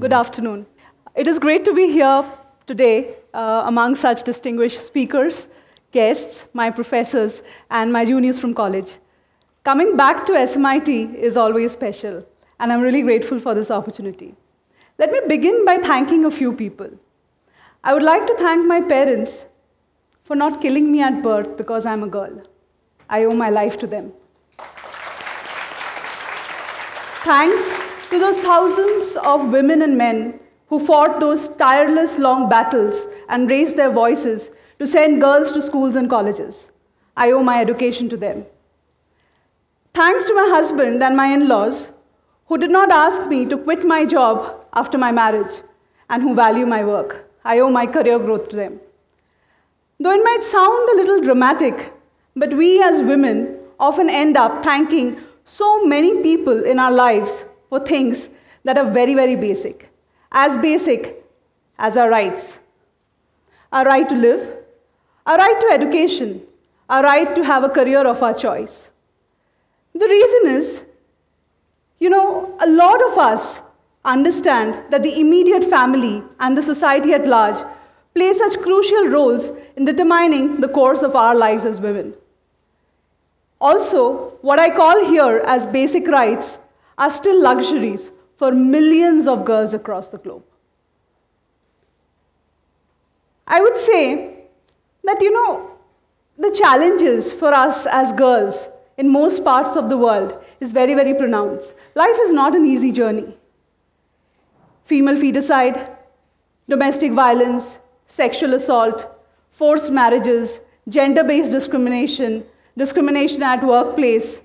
Good afternoon. It is great to be here today among such distinguished speakers, guests, my professors, and my juniors from college. Coming back to SMIT is always special, and I'm really grateful for this opportunity. Let me begin by thanking a few people. I would like to thank my parents for not killing me at birth because I'm a girl. I owe my life to them. Thanks to those thousands of women and men who fought those tireless long battles and raised their voices to send girls to schools and colleges. I owe my education to them. Thanks to my husband and my in-laws, who did not ask me to quit my job after my marriage and who value my work. I owe my career growth to them. Though it might sound a little dramatic, but we as women often end up thanking so many people in our lives for things that are very, very basic as our rights. Our right to live, our right to education, our right to have a career of our choice. The reason is, a lot of us understand that the immediate family and the society at large play such crucial roles in determining the course of our lives as women. Also, what I call here as basic rights are still luxuries for millions of girls across the globe. I would say that, the challenges for us as girls in most parts of the world is very, very pronounced. Life is not an easy journey. Female feticide, domestic violence, sexual assault, forced marriages, gender-based discrimination, discrimination at workplace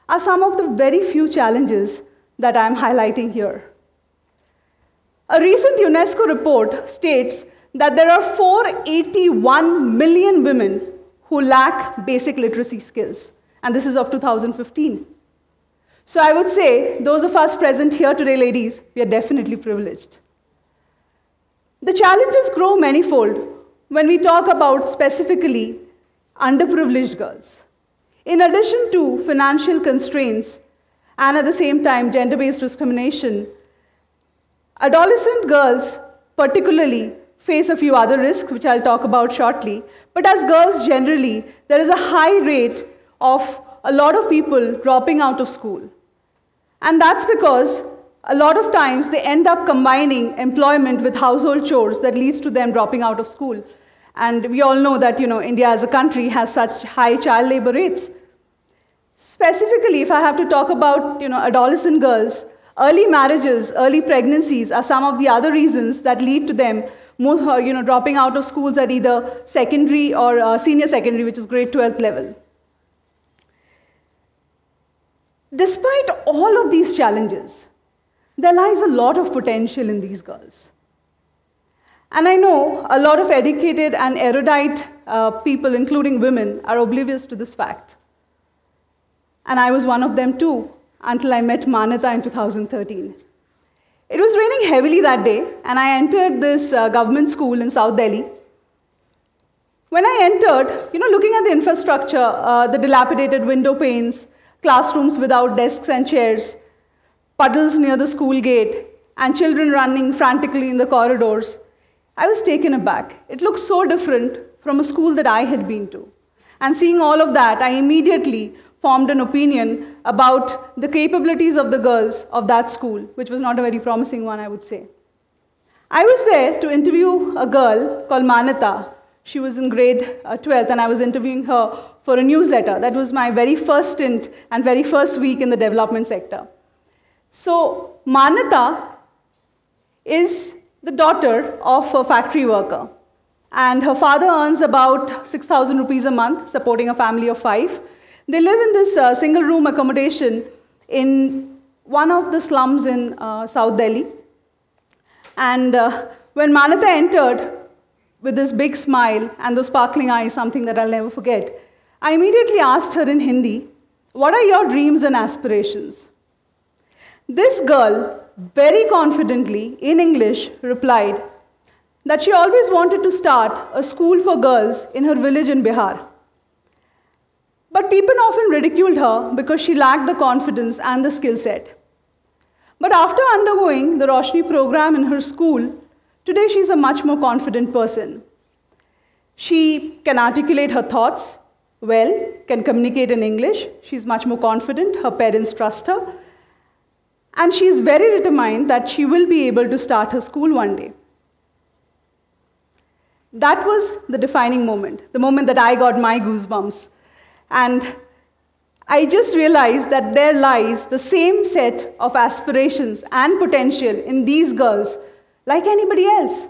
are some of the very few challenges that I'm highlighting here. A recent UNESCO report states that there are 481 million women who lack basic literacy skills, and this is of 2015. So I would say, those of us present here today, ladies, we are definitely privileged. The challenges grow manifold when we talk about specifically underprivileged girls. In addition to financial constraints and at the same time gender-based discrimination, adolescent girls particularly face a few other risks, which I'll talk about shortly. But as girls generally, there is a high rate of a lot of people dropping out of school. And that's because a lot of times they end up combining employment with household chores that leads to them dropping out of school. And we all know that, India as a country has such high child labor rates. Specifically, if I have to talk about, adolescent girls, early marriages, early pregnancies are some of the other reasons that lead to them dropping out of schools at either secondary or senior secondary, which is grade 12 level. Despite all of these challenges, there lies a lot of potential in these girls. And I know a lot of educated and erudite people, including women, are oblivious to this fact. And I was one of them too, until I met Monika in 2013. It was raining heavily that day, and I entered this government school in South Delhi. When I entered, looking at the infrastructure, the dilapidated window panes, classrooms without desks and chairs, puddles near the school gate, and children running frantically in the corridors, I was taken aback. It looked so different from a school that I had been to. And seeing all of that, I immediately formed an opinion about the capabilities of the girls of that school, which was not a very promising one, I would say. I was there to interview a girl called Monika. She was in grade 12th, and I was interviewing her for a newsletter. That was my very first stint and very first week in the development sector. So Monika is the daughter of a factory worker, and her father earns about 6,000 rupees a month, supporting a family of 5. They live in this single-room accommodation in one of the slums in South Delhi. And when Monika entered with this big smile and those sparkling eyes, something that I'll never forget, I immediately asked her in Hindi, "What are your dreams and aspirations?" This girl, very confidently, in English, replied that she always wanted to start a school for girls in her village in Bihar. But people often ridiculed her because she lacked the confidence and the skill set. But after undergoing the Roshni program in her school, today she's a much more confident person. She can articulate her thoughts well, can communicate in English. She's much more confident. Her parents trust her. And she's very determined that she will be able to start her school one day. That was the defining moment, the moment that I got my goosebumps. And I just realized that there lies the same set of aspirations and potential in these girls like anybody else.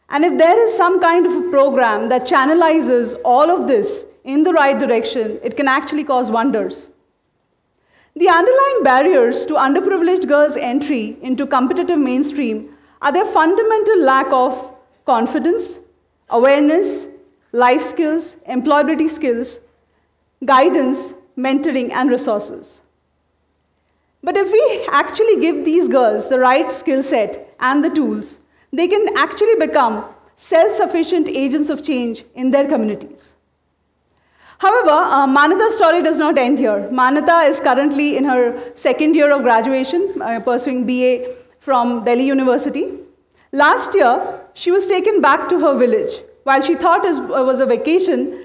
And if there is some kind of a program that channelizes all of this in the right direction, it can actually cause wonders. The underlying barriers to underprivileged girls' entry into competitive mainstream are their fundamental lack of confidence, awareness, life skills, employability skills, guidance, mentoring, and resources. But if we actually give these girls the right skill set and the tools, they can actually become self-sufficient agents of change in their communities. However, Manita's story does not end here. Manita is currently in her second year of graduation, pursuing BA from Delhi University. Last year, she was taken back to her village. While she thought it was a vacation,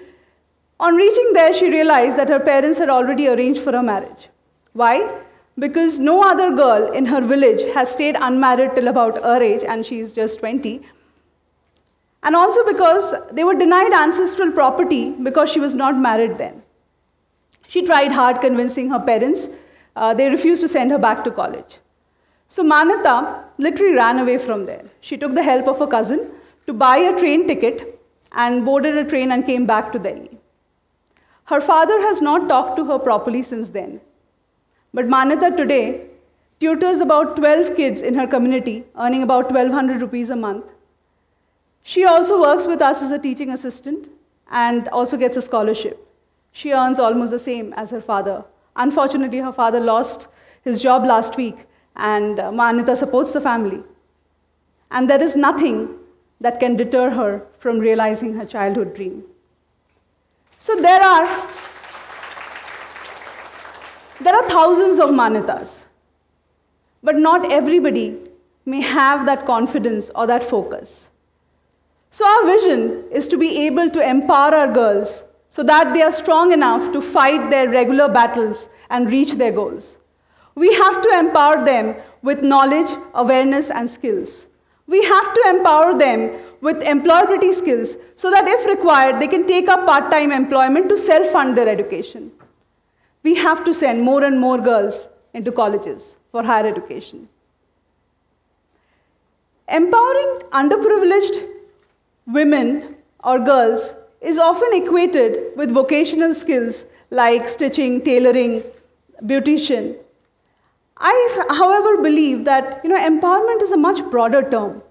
on reaching there, she realized that her parents had already arranged for her marriage. Why? Because no other girl in her village has stayed unmarried till about her age, and she's just 20. And also because they were denied ancestral property because she was not married then. She tried hard convincing her parents. They refused to send her back to college. So Manita literally ran away from there. She took the help of a cousin to buy a train ticket and boarded a train and came back to Delhi. Her father has not talked to her properly since then. But Manita today tutors about 12 kids in her community, earning about 1,200 rupees a month. She also works with us as a teaching assistant and also gets a scholarship. She earns almost the same as her father. Unfortunately, her father lost his job last week, and Manita supports the family. And there is nothing that can deter her from realizing her childhood dream. So there are thousands of Manitas, but not everybody may have that confidence or that focus. So our vision is to be able to empower our girls so that they are strong enough to fight their regular battles and reach their goals. We have to empower them with knowledge, awareness, and skills. We have to empower them with employability skills so that if required, they can take up part-time employment to self-fund their education. We have to send more and more girls into colleges for higher education. Empowering underprivileged women or girls is often equated with vocational skills like stitching, tailoring, beautician. I, however, believe that empowerment is a much broader term.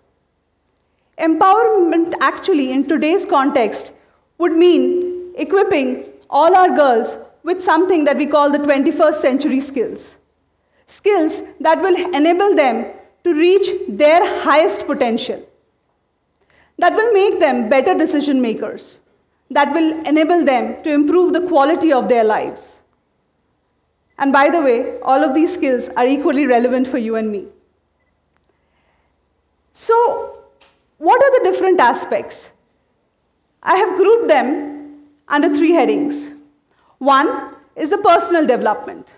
Empowerment actually in today's context would mean equipping all our girls with something that we call the 21st century skills. Skills that will enable them to reach their highest potential. That will make them better decision makers. That will enable them to improve the quality of their lives. And by the way, all of these skills are equally relevant for you and me. So, what are the different aspects? I have grouped them under 3 headings. One is the personal development.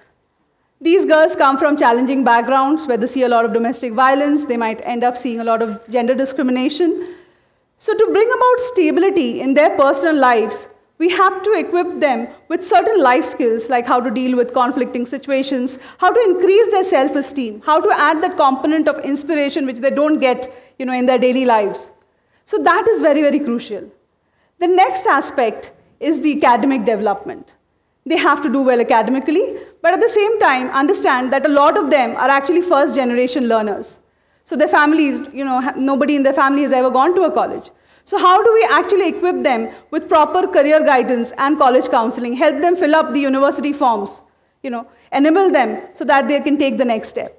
These girls come from challenging backgrounds where they see a lot of domestic violence. They might end up seeing a lot of gender discrimination. So to bring about stability in their personal lives, we have to equip them with certain life skills like how to deal with conflicting situations, how to increase their self-esteem, how to add that component of inspiration which they don't get in their daily lives. So that is very, very crucial. The next aspect is the academic development. They have to do well academically, but at the same time understand that a lot of them are actually first-generation learners. So their families, nobody in their family has ever gone to a college. So how do we actually equip them with proper career guidance and college counseling, help them fill up the university forms, enable them so that they can take the next step?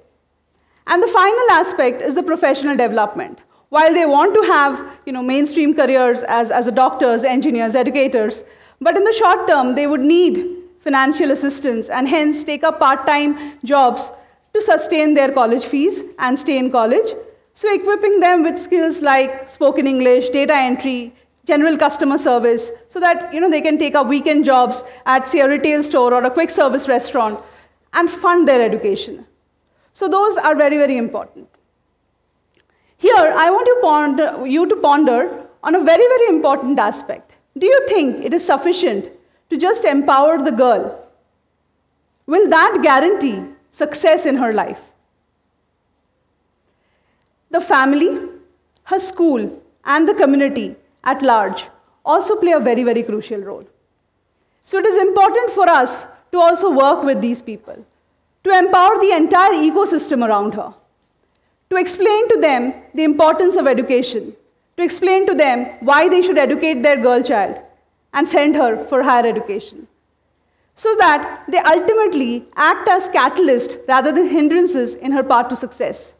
And the final aspect is the professional development. While they want to have mainstream careers as doctors, engineers, educators, but in the short term, they would need financial assistance and hence take up part-time jobs to sustain their college fees and stay in college. So equipping them with skills like spoken English, data entry, general customer service, so that they can take up weekend jobs at, say, a retail store or a quick service restaurant and fund their education. So those are very, very important. Here, I want you to ponder on a very, very important aspect. Do you think it is sufficient to just empower the girl? Will that guarantee success in her life? The family, her school, and the community at large also play a very, very crucial role. So it is important for us to also work with these people, to empower the entire ecosystem around her, to explain to them the importance of education, to explain to them why they should educate their girl child and send her for higher education, so that they ultimately act as catalysts rather than hindrances in her path to success.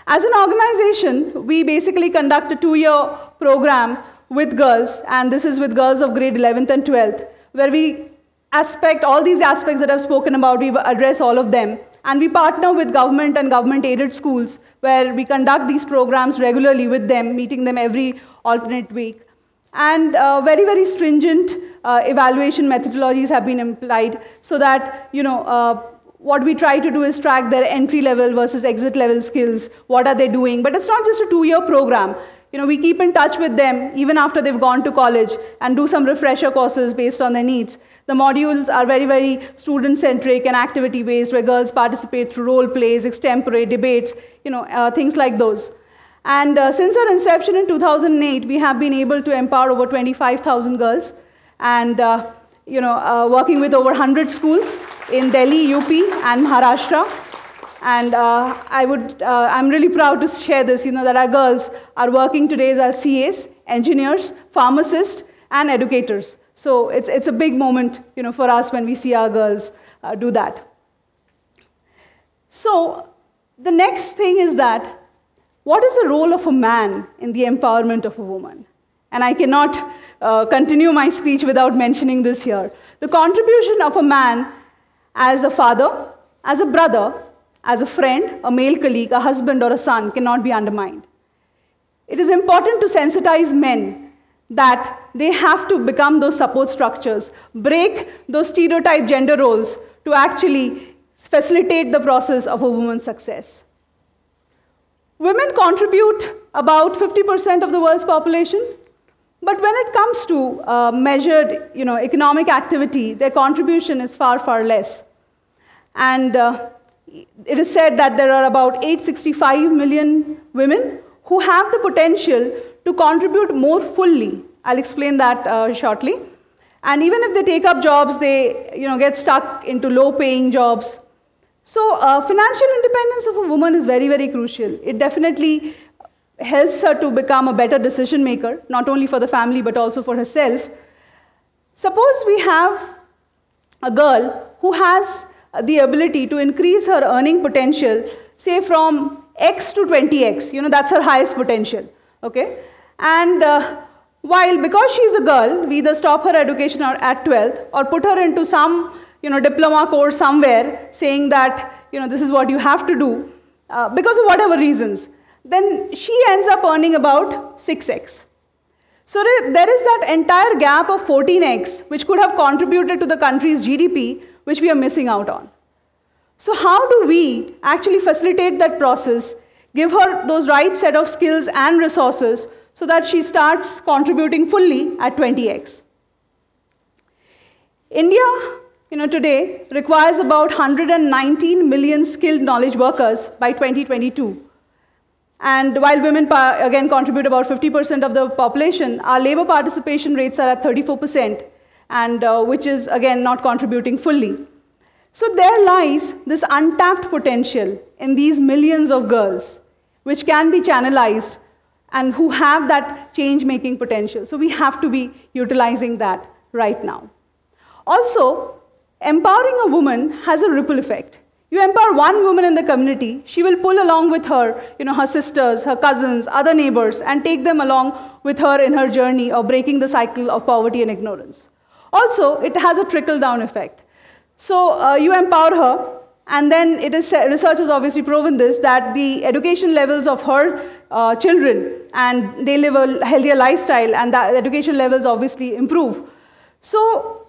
As an organization, we basically conduct a 2-year program with girls, and this is with girls of grade 11th and 12th, where we all these aspects that I've spoken about, we address all of them. And we partner with government and government-aided schools, where we conduct these programs regularly with them, meeting them every alternate week. And very, very stringent evaluation methodologies have been applied, so that, what we try to do is track their entry-level versus exit-level skills. What are they doing? But it's not just a 2-year program. We keep in touch with them even after they've gone to college and do some refresher courses based on their needs. The modules are very, very student-centric and activity-based, where girls participate through role plays, extempore debates, things like those. And since our inception in 2008, we have been able to empower over 25,000 girls, and working with over 100 schools in Delhi, UP, and Maharashtra. And I'm really proud to share this, that our girls are working today as CAs, engineers, pharmacists, and educators. So it's a big moment, for us when we see our girls do that. So the next thing is that, what is the role of a man in the empowerment of a woman? And I cannot continue my speech without mentioning this here. The contribution of a man as a father, as a brother, as a friend, a male colleague, a husband, or a son cannot be undermined. It is important to sensitize men that they have to become those support structures, break those stereotype gender roles to actually facilitate the process of a woman's success. Women contribute about 50% of the world's population, but when it comes to measured economic activity, their contribution is far, far less. And it is said that there are about 865 million women who have the potential to contribute more fully. I'll explain that shortly. And even if they take up jobs, they get stuck into low-paying jobs. So financial independence of a woman is very, very crucial. It definitely helps her to become a better decision maker, not only for the family, but also for herself. Suppose we have a girl who has the ability to increase her earning potential, say from X to 20X, that's her highest potential, okay? And because she's a girl, we either stop her education at 12th or put her into some, diploma course somewhere saying that, this is what you have to do, because of whatever reasons, then she ends up earning about 6X. So there is that entire gap of 14X, which could have contributed to the country's GDP, which we are missing out on. So how do we actually facilitate that process, give her those right set of skills and resources so that she starts contributing fully at 20X? India, today requires about 119 million skilled knowledge workers by 2022. And while women, again, contribute about 50% of the population, our labor participation rates are at 34%, and which is, again, not contributing fully. So there lies this untapped potential in these millions of girls, which can be channelized and who have that change-making potential. So we have to be utilizing that right now. Also, empowering a woman has a ripple effect. You empower one woman in the community, she will pull along with her, her sisters, her cousins, other neighbors, and take them along with her in her journey of breaking the cycle of poverty and ignorance. Also, it has a trickle-down effect. So you empower her, and then research has obviously proven this, that the education levels of her children, and they live a healthier lifestyle, and the education levels obviously improve. So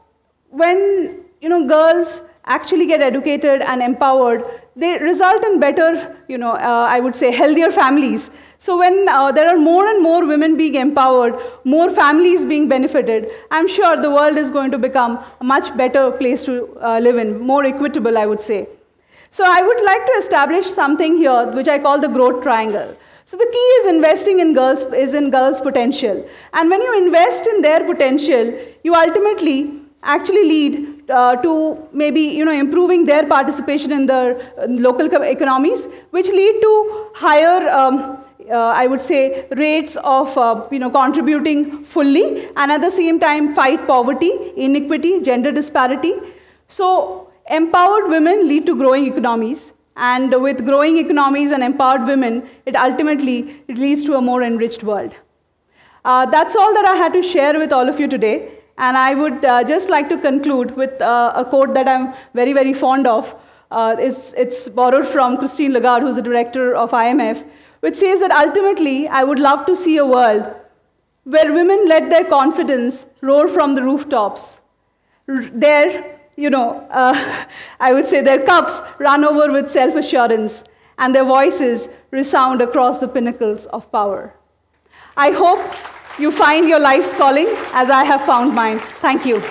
when girls actually get educated and empowered, they result in better, I would say, healthier families. So when there are more and more women being empowered, more families being benefited, I'm sure the world is going to become a much better place to live in, more equitable, I would say. So I would like to establish something here, which I call the growth triangle. So the key is investing in girls' potential. And when you invest in their potential, you ultimately actually lead to maybe improving their participation in the local economies, which lead to higher I would say rates of contributing fully, and at the same time fight poverty, inequity, gender disparity. So empowered women lead to growing economies, and with growing economies and empowered women, it ultimately leads to a more enriched world. That's all that I had to share with all of you today. And I would just like to conclude with a quote that I'm very, very fond of. It's borrowed from Christine Lagarde, who's the director of IMF, which says that ultimately, I would love to see a world where women let their confidence roar from the rooftops. Their, I would say their cups run over with self-assurance, and their voices resound across the pinnacles of power. I hope you find your life's calling as I have found mine. Thank you.